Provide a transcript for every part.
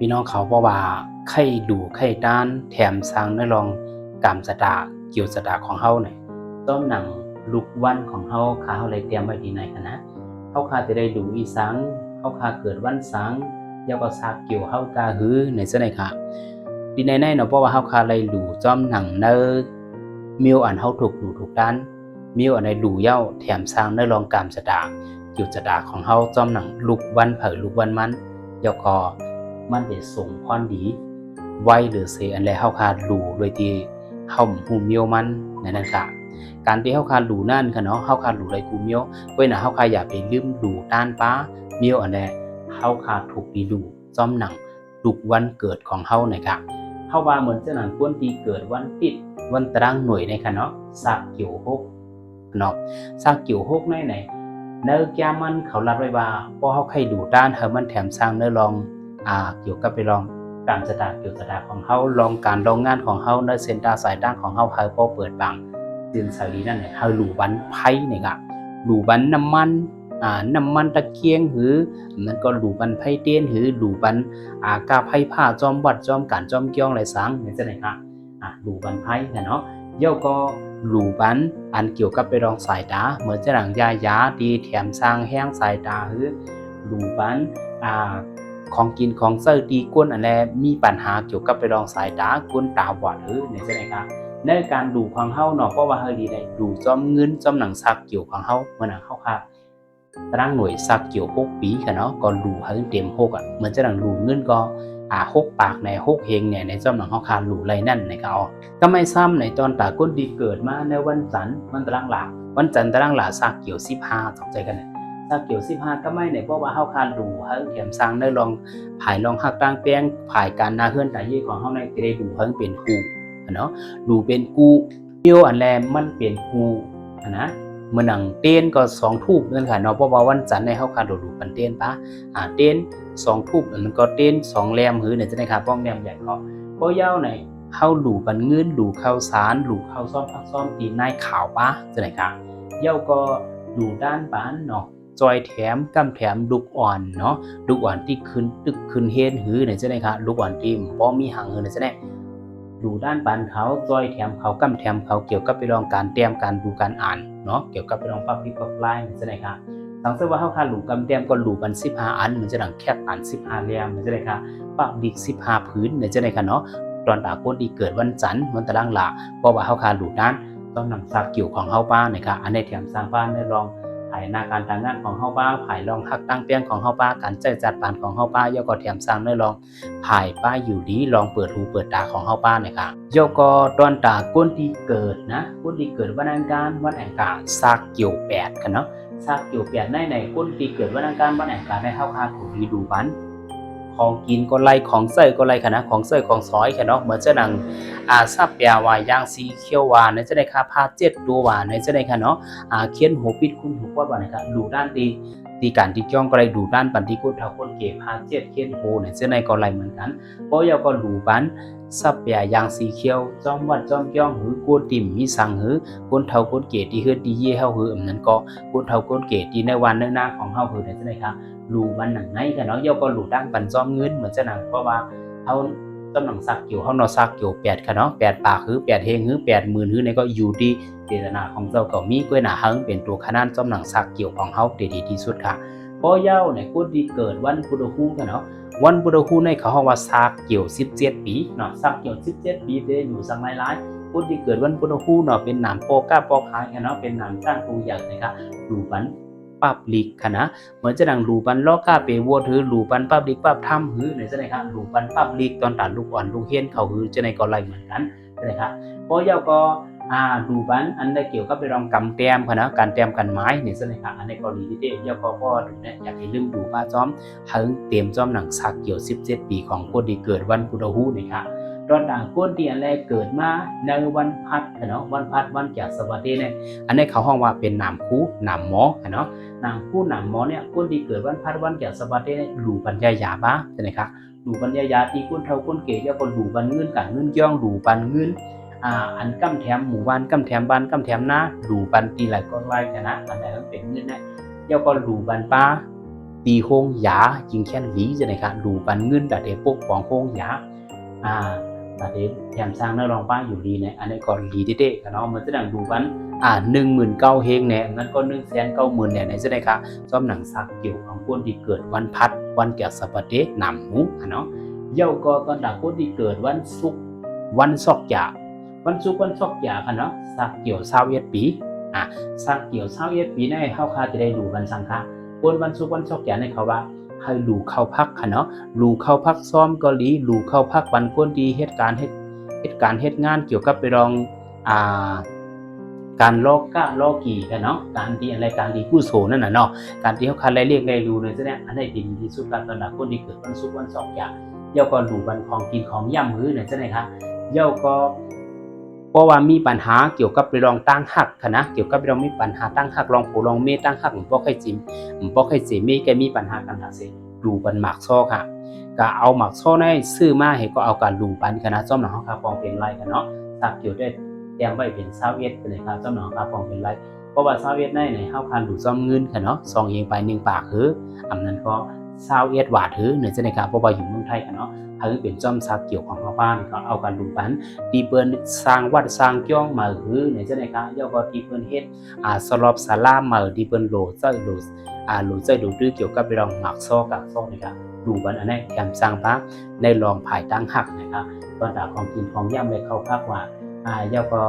พี่น้องเขาบอกว่าไข่ดูไข่ด้านแถมสร้างในรองกามสะดาเกี่ยวสะดาของเฮาเนี่ยต้มหนังลูกวันของเฮาขาเฮาเลยเตรียมไว้ที่ไหนกันนะเฮาคาจะได้ดูอีสังเฮาคาเกิดวันสังยาวก็ซากเกี่ยวเฮากาหือในเสนค่ะดีในเนาะเพราะว่าเฮาคาเลยดูจอมหนังเนอมิวอันเฮาถูกดูถูกด้านมิวอันในดูเย้าแถมสร้างในรองกามสะดาเกี่ยวสะดาของเฮาจอมหนังลูกวันเผยลูกวันมันยาวก็มันจะส่งพรดีไว้หรือเสอันแลเฮาคาดูโดยที่เฮาหูเมียวมันนั่นค่ะการที่เฮาคาดูนั่นค่ะเนาะเฮาคาดูไรกูเมียวเว้นน่ะเฮาคาอย่าไปลืมดูด้านป้าเมียวอันแลเฮาคาถูกดีดูจอมหนังลูกวันเกิดของเฮานะคะเฮาว่าเหมือนจะหนังคนที่เกิดวันติดวันตารางหน่วยในค่ะเนาะสักเกี่ยวฮกเนาะสักเกี่ยวฮกในไหนเนื้อแก้มันเขาลัดไว้ว่าพอเฮาใครดูด้านเฮามันแถมสร้างเนื้อรองเกี่ยวกับไปลองการสตาร์เกี่ยวกับสตาร์ของเฮาลองการลองงานของเฮาในเส้นตาสายตั้งของเฮาเฮาพอเปิดบางดินสาลีนั่นเนี่ยเฮาหลู่บันไพ่เนี่ยก็หลู่บันน้ำมันน้ำมันตะเกียงหือมันก็หลู่บันไพ่เตี้ยนหือหลู่บันกาไพ่ผ้าจอมวัดจอมการจอมเกี้ยงอะไรสังเนี่ยจะไหนคะหลู่บันไพ่เนาะเย่าก็หลู่บันอันเกี่ยวกับไปลองสายตาเหมือนจะหลังยาดีแถมสร้างแห้งสายตาหือหลู่บันของกินของเซอร์ดีก้นอันแรมีปัญหาเกี่ยวกับไปลองสายตาก้นตาบอดหรือในใช่ไหมครับในการดูของเฮาเนาะเพราะว่าเฮาดีได้ดูจอมเงินจอมหนังซักเกี่ยวของเฮาเมื่อหนังเฮาครับตารางหน่วยซักเกี่ยว6ปีค่ะเนาะก็ดูให้เต็ม6เหมือนจะหนังดูเงินก็6ปากใน6เฮงเนี่ยในจอมหนังเฮาคาดูไรนั่นในก็ก็ไม่ซ้ำในตอนตาก้นดีเกิดมาในวันจันทร์วันตารางหลักวันจันทร์ตารางหลักซักเกี่ยว15ตกใจกันเนี่ยถ้าเกี่ยว15ก็ไม่เนี่ยเพราะว่าเฮาคาดูเฮาเข็มสร้างได้ลองผายลองหักตั้งแป้งผายการนาเฮือนตาเย่ของเฮาในจะได้ดูเฮาเป็นครูเนาะดูเป็นกูเดียวอันแรมันเป็นกูนะเมื่อหนังเต้นก็2ทุ่มนั่นค่ะเนาะเพราะว่าวันจันทร์ในเฮาคาดูปันเต้นปะเต้น2ทุ่มมันก็เต้น2แรมหือเนี่ยจะได้ครับป้องแรมใหญ่ก็บ่ยาวไหนเฮาดูปันเงินดูข้าวสารดูข้าวซ้อมพักซ้อมตีนายขาวปะจะได้ครับเย้าก็ดูด้านบ้านเนาะจอยแถมกำแถมลูกอ่อนเนาะลูกอ่อนที่ขึ้นตึกขึ้นเฮนหือเนี่ยจะได้ครับลูกอ่อนที่บ่มีหางหือเนี่ยจะได้ดูด้านปันเขาจอยแถมเขากำแถมเขาเกี่ยวกับไปลองการเตรียมการดูการอ่านเนาะเกี่ยวกับไปลองปั๊บพิกไลน์จะไหนครับสังเกตว่าเขาคาหลูกำเตรียมก็หลูบัน15อันเหมือนจะหนังแคบอัน15เหลี่ยมเหมือนจะไหนครับปั๊บดิก15พื้นเหมือนจะไหนครับเนาะตอนตาโคตรดีเกิดวันจันทร์วันตารางหลาเพราะว่าเขาคาหลูนั้นต้องนำซากเกี่ยวของเขาป้านะครับอันในแถมสร้างบ้านได้ลองภายนาการทางงานของเฮาป้าภายรองหักตั้งเปียงของเฮาป้าการใจจัดปานของเฮาป้าย่อก็แถมสร้างได้ลองภายป้าอยู่ดีลองเปิดหูเปิดตาของเฮาป้านะครับย่อก็ตอนตาก้นที่เกิดนะก้นที่เกิดวันอังคารวันอังคารซากเกี่ยว8กันเนาะซากเกี่ยว8ในก้นที่เกิดวันอังคารวันอังคารได้เฮาคาถูกดีดูบันของกินก็ไล่ของเสยก็ไล่ค่ะนะของเสยของซอยค่ะเนาะเหมือนจะนังซับยาวาย่างสีเขียวหวานในจะได้ค่าผ้า7ตัวหวานในจะได้ค่ะเนาะเขียนหัวปิดคุณหัวปอดหวานนะครับดูด้านตีการที่จ้องก็ไล่ดูด้านปันที่กุเท่าคนเก็บผ้า7เขียนโหในจะได้ก็ไล่เหมือนกันเพราะยาก็ดูบันซับยาย่างสีเขียวจอมวัดจอมจ้องหือกูติ่มมีสังหือคนเท่าคนเกตที่เฮือดีเย่เฮาหือนั้นก็คนเท่าคนเกตที่ในวันหน้าของเฮาหือในจะได้ค่ะรูวันหนังไหนกันเนาะย่อก็รูดั้งปันจอมเงินเหมือนจะหนังเพราะว่าเขาจำหนังซักเกี่ยวเขาเนาะซักเกี่ยว8ค่ะเนาะ8ปากหือ8เฮงหือ80,000หือในก็อยู่ที่เจตนาของเจ้าก็มีกล้วยหน้าหังเป็นตัวขนาดจำหนังซักเกี่ยวของเขาดีที่สุดค่ะเพราะเย้าในคนที่เกิดวันพุทธคูกันเนาะวันพุทธคูในเขาว่าซักเกี่ยว17ปีเนาะซักเกี่ยว17ปีจะอยู่สักหลายคนที่เกิดวันพุทธคูเนาะเป็นหนามโปก้าปอคายเนาะเป็นหนามสร้างตัวอย่างนะครับดูบันปับลิกค่ะนะเหมือนจะดังรูปันล้อกาเปวัวถือรูปันปับลิกปับทำหือไหนจะไหนครับรูปันปับลิกตอนตัดลูกอ่อนลูกเฮียนเขาหือจะไหนก็ไล่เหมือนกันใช่ไหมครับเพราะเย้าก็รูปันอันได้เกี่ยวกับไปลองกำแต้มค่ะนะการแต้มกันไม้เนี่ยใช่ไหมครับอันในกรณีที่เย้าก็ดูเนี่ยอยากให้ลืมดูป้าจ้อมหังเตรียมจ้อมหนังซักเกี่ยว17ปีของคนที่เกิดวันพุทธหูนะครับตอนต่างคนที่อันแรกเกิดมาในวันพัดเนาะวันพัดวันจากสวัสดีเนี่ยอันนี้เขาห้องว่าเป็นนามคู่นามหมอเนาะนามคู่นามหมอเนี่ยคนที่เกิดวันพัดวันจากสวัสดีเนี่ยดูปัญญายาบ้าใช่ไหมครับดูปัญญายาที่คนเท่าคนเก๋จะคนดูปันเงินกันเงินย่องดูปันเงินอันกำแถมหมู่บ้านกำแถมบ้านกำแถมหน้าดูปันตีหลายก้อนไว้ชนะอันไหนมันเป็นเงินเนี่ยเจ้าก็ดูปันป้า ตีโฮงหยายิงแค่นหลีจะไหนคะดูปันเงินแต่เดปกป้องโฮงหยาแต่เดแถมสร้างนักร้องป้าอยู่ดีเนี่ยอันนี้ก็ดีเด็ดๆกันเนาะมันจะดังดูปัน19,000เฮงเนี่ยงั้นก็190,000เนี่ยไหนจะไหนคะซ้อมหนังสักเกี่ยวของคนที่เกิดวันพัดวันแก่สัปดาห์นำหนูเนาะเย้าก็ตอนดักคนที่เกิดวันศุกร์วันซอกหยาวันศุกร์วันซอกหยากันเนาะสักเกี่ยว21 ปีสักเกี่ยว21 ปีเนี่ยเขาคาจะได้ดูกันสังคะคนวันศุกร์วันซอกหยาในเขาว่าให้ดูเข้าพักค่ะเนาะดูเข้าพักซ้อมเกาหลีดูเข้าพักวันก้นดีเหตุการณ์งานเกี่ยวกับไปลองการลอกกะลอกกี่กันเนาะการที่อะไรการดีกู้โสนั่นน่ะเนาะการที่เขาคันไรเรียกไรรู้เลยซะเนี่ยอันไหนดีที่สุดการตอนดักคนที่เกิดวันศุกร์วันซอกหยาเย้าก็ดูวันของกินของย่ำหื้อเนี่ยซะเนี่ยค่ะเย้าก็เพราะว่ามีปัญหาเกี่ยวกับไปลองตั้งหักค่ะนะเกี่ยวกับไปลองมีปัญหาตั้งหักลองผู้ลองเมตั้งหักบ่ค่อยจิมบ่ค่อยเจมีแกมีปัญหากันทักเสดูกันหมักซ้อค่ะก็เอาหมักซ้อในซื้อมาให้ก็เอาการดูปันค่ะนะจ้อมหนังเฮาค่ะปองเป็นไรกันเนาะสักเกี่ยวได้เตรียมไว้เป็น21ไปเลยครับจ้อมหนังเฮาค่ะปองเป็นไรเพราะว่า21ในเฮาคันดูซ่อมเงินค่ะเนาะซองเองไป1ปากคืออำนั้นก็21 บาทถือเนี่ยจะได้ครับเพราะว่าอยู่เมืองไทยค่ะเนาะถ้าเป็นจ้อมสักเกี่ยวของเฮาบ้านก็เอาการดูปันที่เปิ้นสร้างวัดสร้างจ้องมาหือเนี่ยจะได้ครับย่อก็ที่เปิ้นเฮ็ดสลอบศาลามาที่เปิ้นโหลใจโหลใจดูดื้อเกี่ยวกับไปลองหมักซ้อกับซ้อนะครับดูบันอันนี้แถมสร้างพระในลองภายตั้งหักนะครับตอนตาของกินของย่ำเลยเข้าพักว่าย่อก็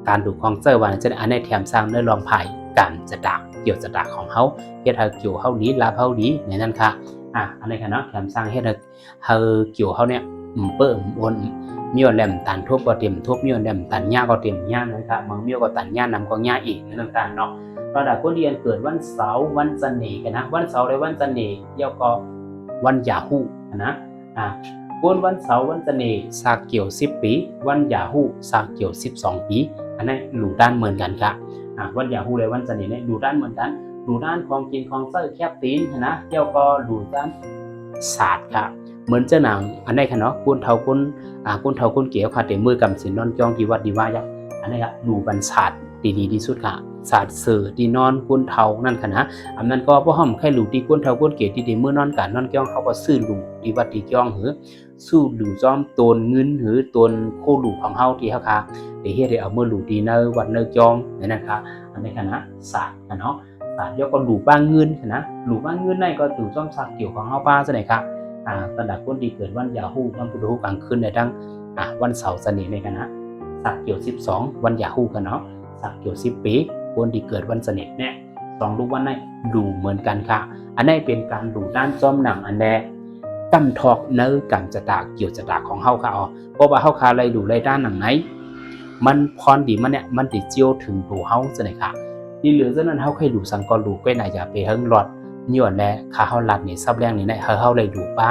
การดูของเจ้าวันจะอันนี้แถมสร้างในลองภายการจะดักเกี่ยวจะดักของเฮาเฮ็ดให้เกี่ยวเฮาดีลาเฮาดีในนั้นค่ะอันนี้ค่ะเนาะแถมสร้างเฮ็ดให้เกี่ยวเฮาเนี่ยเปิ้มอ้นมีอแหลมตันทุบก็เต็มทุบมีอแหลมตันหญ้าก็เต็มหญ้านะครับบางมีก็ตันหญ้านำก็หญ้าอีกในนั้นค่ะเนาะตอนดักคนเรียนเกิดวันเสาร์วันจันทร์กันนะวันเสาร์และวันจันทร์ย่อก็วันยาฮูนะคนวันเสาร์วันจันทร์สากเกี่ยว10 ปีวันยาฮูสากเกี่ยว12 ปีอันนี้หลู่ด้านเหมือนกันครับวันยาฮูและวันจันทร์เนี่ยหลู่ด้านเหมือนกันหลู่ด้านของกินของเสื้อแคบตีนนะย่อก็หลู่ด้านศาสตร์ครับเหมือนเจ้าหนังอันนี้ค่ะเนาะคนเฒ่าคนเกี่ยวค่ะแต่มือกำสินนอนจองดีวัดดีว่ายักอันนี้ครับหลู่บรรศาสตร์ดีที่สุดค่ะศาสตร์เสือที่นอนก้นเทานั่นค่ะนะอันนั้นก็บ่ห้อมใครหลู่ที่ก้นเทาก้นเกศที่เมื่อนอนกันนอนเกี้ยงเขาก็ซื้อหลู่ที่วัดที่เกี้ยงหือสู้หลู่จอมตนเงินหือตนโคหลู่ของเฮาที่เฮาค่ะได้เฮ็ดให้เอาเมื่อหลู่ที่เนอวัดเนอจองนั่นนะคะอันนี้ค่ะนะศาสตร์เนาะศาสตร์ย่อก็หลู่บ้างเงินค่ะนะหลู่บ้างเงินในก็ตู่จอมศาสตร์เกี่ยวของเฮาป้าซะไหนค่ะตอนดักคนที่เกิดวันยาฮูวันพุธฮูกลางคืนได้ทั้งวันเสาร์เสน่ห์ในกันนะศาสตร์เกี่ยว12วันยาฮูกันเนาะศาสตร์เกี่ยว10 ปีคนที่เกิดวันเสน่ห์เนี่ย2ลูกวันในดูเหมือนกันค่ะอันนี้เป็นการดูด้านจอมหนังอันแรกกำทอกเนื้อกันจะดากเกี่ยวจะดากของเฮาค่ะเพราะว่าเฮาคาอะไรดูไรด้านหนังไหนมันพรดีมันเนี่ยมันติเจียวถึงตัวเฮาซะไหนค่ะที่เหลือฉะนั้นเฮาเคยดูสังกอดูก้อยน่าอย่าไปเฮิงหลอดย้อนแลค่าเฮาลัดนี่ซับแรงนี่เฮาเลยดูป้า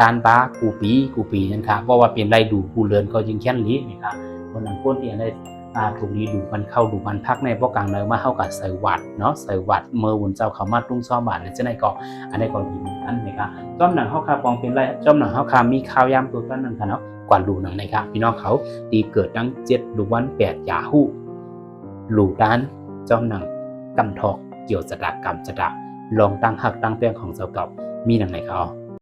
ตานป้ากูปีนั่นค่ะเพราะว่าเป็นไรดูกูเลือนก็ยิงแค่นลีนี่ค่ะคนนั้นคนที่อะไรถูกนี้ดูมันเข้าดูมันพักในป้อกลางเลยมาเข้ากับใส่วัดเนาะใส่วัดเมื่อวุ่นเจ้าเขามาตุ้งซ้อมบาทเลยจะไหนก็อันนี้ก็ดีเหมือนกันนะครับจอมหนังเฮาคาปองเป็นไรจอมหนังเฮาคามีข้าวยามตัวกันนั่นค่ะเนาะกว่าดูหนังนะครับพี่น้องเขาตีเกิดตั้ง7 ดูวัน8 ยาฮูหลู่ด้านจอมหนังกำทอกเกี่ยวจะดักกรรมจะดักลองตั้งหักตั้งแป้งของเจ้าเก่ามีหนังไหนเขา